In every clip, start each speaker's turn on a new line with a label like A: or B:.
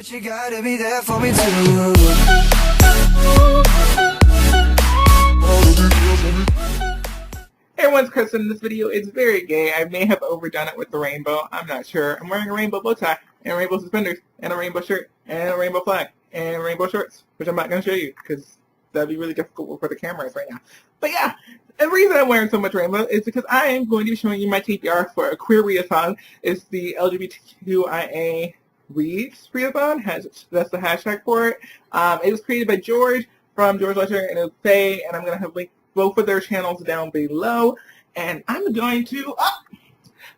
A: But you gotta be there for me too.
B: Hey everyone, it's Kristen. This video is very gay. I may have overdone it with the rainbow. I'm not sure. I'm wearing a rainbow bow tie, and rainbow suspenders, and a rainbow shirt, and a rainbow flag, and rainbow shorts, which I'm not going to show you, because that'd be really difficult for the cameras right now. But yeah, the reason I'm wearing so much rainbow is because I am going to be showing you my TBR for a Queer Readathon. It's the LGBTQIA Reads Readathon. That's the hashtag for it. It was created by George from George Lecture and Faye, and I'm going to have linked both of their channels down below, and I'm going to,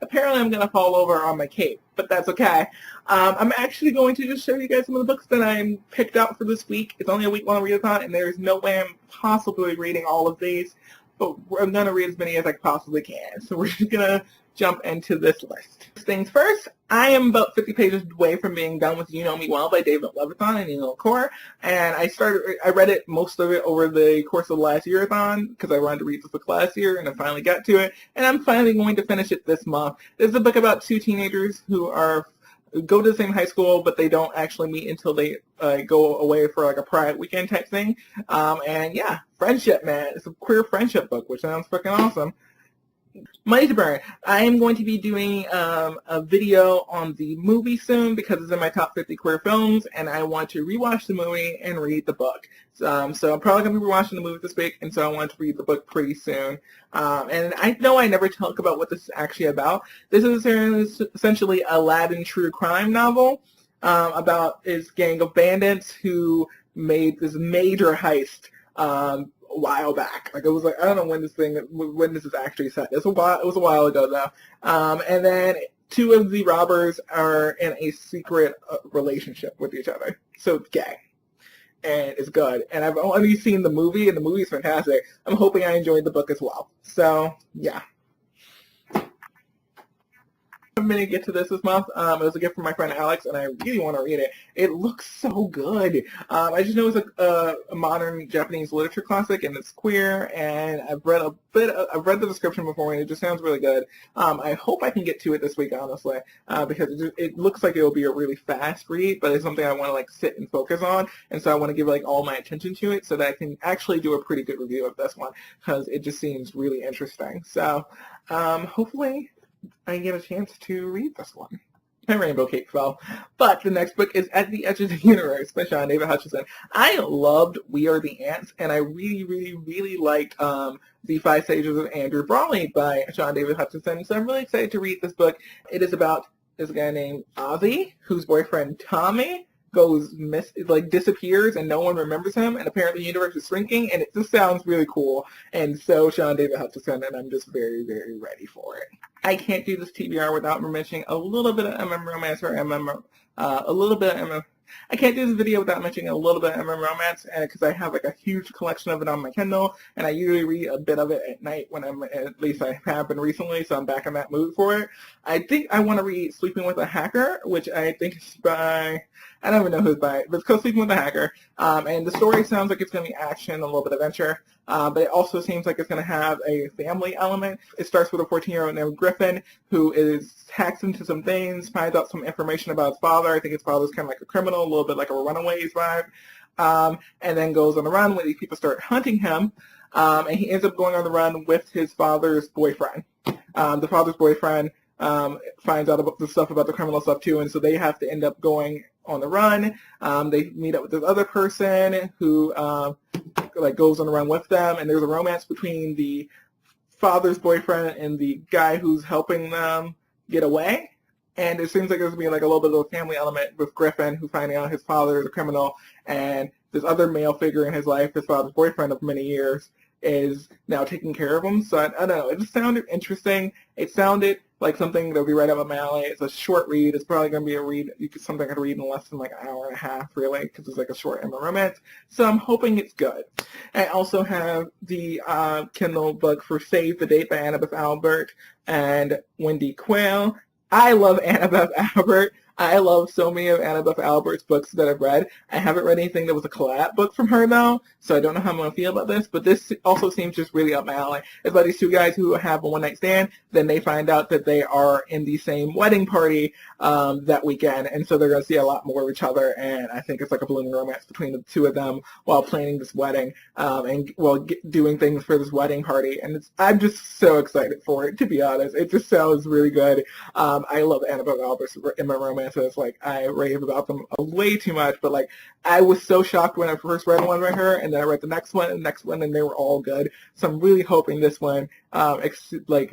B: apparently I'm going to fall over on my cape, but that's okay. I'm actually going to just show you guys some of the books that I picked out for this week. It's only a week-long readathon, and there's no way I'm possibly reading all of these, but I'm going to read as many as I possibly can, so we're just going to jump into this list. First things first, I am about 50 pages away from being done with You Know Me Well by David Levithan and Neil Core, and I read it, most of it, over the course of the last year-a-thon, because I wanted to read this book last year, and I finally got to it, and I'm finally going to finish it this month. This is a book about two teenagers who go to the same high school, but they don't actually meet until they go away for like a pride weekend type thing, and yeah, friendship, man. It's a queer friendship book, which sounds freaking awesome. Money to Burn. I am going to be doing a video on the movie soon because it's in my top 50 queer films, and I want to rewatch the movie and read the book. So I'm probably going to be rewatching the movie this week, and so I want to read the book pretty soon. And I know I never talk about what this is actually about. This is essentially a Latin true crime novel about this gang of bandits who made this major heist a while back. Like, it was like, I don't know when this is actually set. It was a while ago though. And then two of the robbers are in a secret relationship with each other. So it's gay. And it's good. And I've only seen the movie, and the movie's fantastic. I'm hoping I enjoyed the book as well. So, yeah. I'm going to get to this month. It was a gift from my friend Alex, and I really want to read it. It looks so good. I just know it's a modern Japanese literature classic, and it's queer, and I've read the description before, and it just sounds really good. I hope I can get to it this week, honestly, because it looks like it will be a really fast read, but it's something I want to like sit and focus on, and so I want to give like all my attention to it so that I can actually do a pretty good review of this one, because it just seems really interesting. So, hopefully I get a chance to read this one. My rainbow cape fell. But the next book is At the Edge of the Universe by Sean David Hutchinson. I loved We Are the Ants, and I really, really, really liked The 5 Stages of Andrew Brawley by Sean David Hutchinson. So I'm really excited to read this book. It is about this guy named Ozzy, whose boyfriend Tommy disappears and no one remembers him, and apparently the universe is shrinking, and it just sounds really cool. And so Sean David Hutchinson, and I'm just very, very ready for it. I can't do this TBR without mentioning a little bit of MM romance, or I can't do this video without mentioning a little bit of MM romance, because I have like a huge collection of it on my Kindle, and I usually read a bit of it at night when at least I have been recently, so I'm back in that mood for it. I think I want to read Sleeping with a Hacker, which I think is by, I don't even know who's by it, but it's called Sleeping with a Hacker, and the story sounds like it's going to be action, a little bit of adventure, but it also seems like it's going to have a family element. It starts with a 14-year-old named Griffin, who is hacked into some things, finds out some information about his father. I think his father's kind of like a criminal, a little bit like a Runaways vibe, and then goes on the run when these people start hunting him, and he ends up going on the run with his father's boyfriend. The father's boyfriend finds out about the stuff about the criminal stuff too, and so they have to end up going on the run. They meet up with this other person who goes on the run with them, and there's a romance between the father's boyfriend and the guy who's helping them get away. And it seems like there's going to be like a little bit of a family element with Griffin, who finding out his father is a criminal, and this other male figure in his life, his father's boyfriend of many years, is now taking care of him. So I don't know. It just sounded interesting. It sounded like something that would be right up my alley. It's a short read. It's probably going to be a read. Something I could read in less than like an hour and a half, really, because it's like a short MM romance. So I'm hoping it's good. I also have the Kindle book for Save the Date by Annabeth Albert and Wendy Quayle. I love Annabeth Albert. I love so many of Annabeth Albert's books that I've read. I haven't read anything that was a collab book from her though, so I don't know how I'm going to feel about this, but this also seems just really up my alley. It's about these two guys who have a one-night stand, then they find out that they are in the same wedding party that weekend, and so they're going to see a lot more of each other, and I think it's like a blooming romance between the two of them while planning this wedding and while doing things for this wedding party, and I'm just so excited for it, to be honest. It just sounds really good. I love Annabeth Albert's in my romances. Like, I rave about them way too much, but like, I was so shocked when I first read one by her, and then I read the next one and the next one, and they were all good. So I'm really hoping this one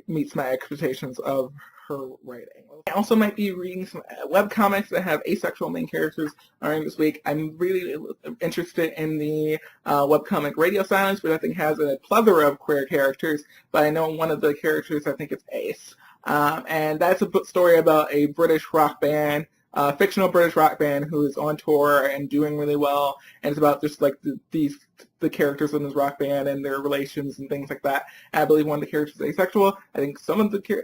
B: meets my expectations of her writing. I also might be reading some webcomics that have asexual main characters during this week. I'm really interested in the webcomic Radio Silence, which I think has a plethora of queer characters, but I know one of the characters, I think it's Ace. And that's a story about a British rock band, fictional British rock band who is on tour and doing really well, and it's about just like the characters in this rock band and their relations and things like that. And I believe one of the characters is asexual. I think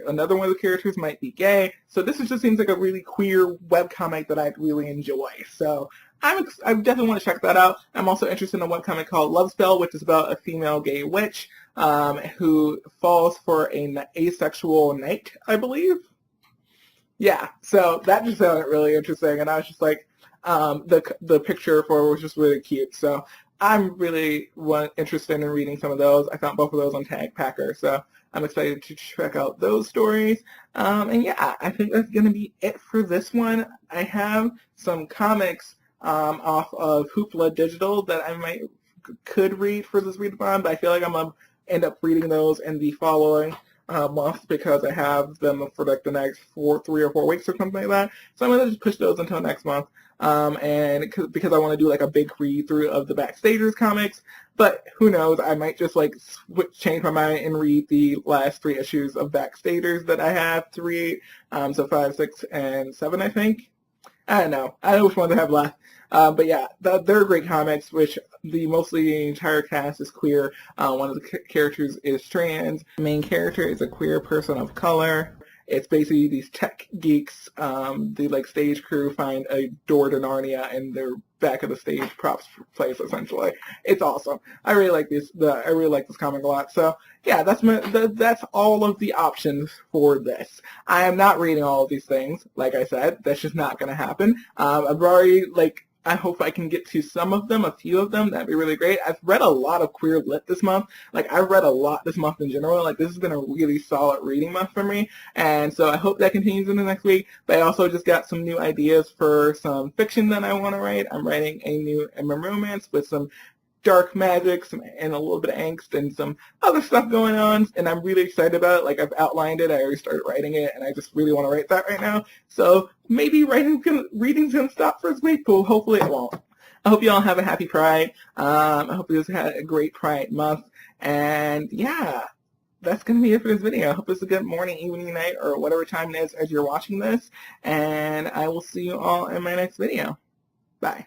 B: another one of the characters might be gay. So this just seems like a really queer webcomic that I'd really enjoy. So I definitely want to check that out. I'm also interested in a webcomic called Love Spell, which is about a female gay witch who falls for an asexual knight, I believe. Yeah, so that just sounded really interesting, and I was just like, the picture for it was just really cute. So I'm really interested in reading some of those. I found both of those on Tag Packer, so I'm excited to check out those stories. And yeah, I think that's going to be it for this one. I have some comics off of Hoopla Digital that I could read for this readathon, but I feel like I'm going to end up reading those in the following month because I have them for like the next 3 or 4 weeks or something like that. So I'm going to just push those until next month. And because I want to do like a big read through of the Backstagers comics, but who knows, I might just like change my mind and read the last 3 issues of Backstagers that I have to read. So 5, 6, and 7, I think. I don't know. I don't know which one to have left. But yeah, they're great comics, which mostly the entire cast is queer. One of the characters is trans. The main character is a queer person of color. It's basically these tech geeks, the like stage crew find a door to Narnia in their back of the stage props place, essentially. It's awesome. I really like this. I really like this comic a lot. So yeah, that's all of the options for this. I am not reading all of these things. Like I said, that's just not going to happen. I've already I hope I can get to some of them, a few of them. That'd be really great. I've read a lot of queer lit this month. Like, I've read a lot this month in general. Like, this has been a really solid reading month for me. And so I hope that continues in the next week. But I also just got some new ideas for some fiction that I want to write. I'm writing a new MM romance with some dark magic and a little bit of angst and some other stuff going on, and I'm really excited about it. Like, I've outlined it, I already started writing it, and I just really want to write that right now. So maybe reading's gonna stop for this week, but hopefully it won't. I hope you all have a happy Pride. I hope you guys had a great Pride month, and yeah, that's going to be it for this video. I hope it's a good morning, evening, night, or whatever time it is as you're watching this, and I will see you all in my next video. Bye.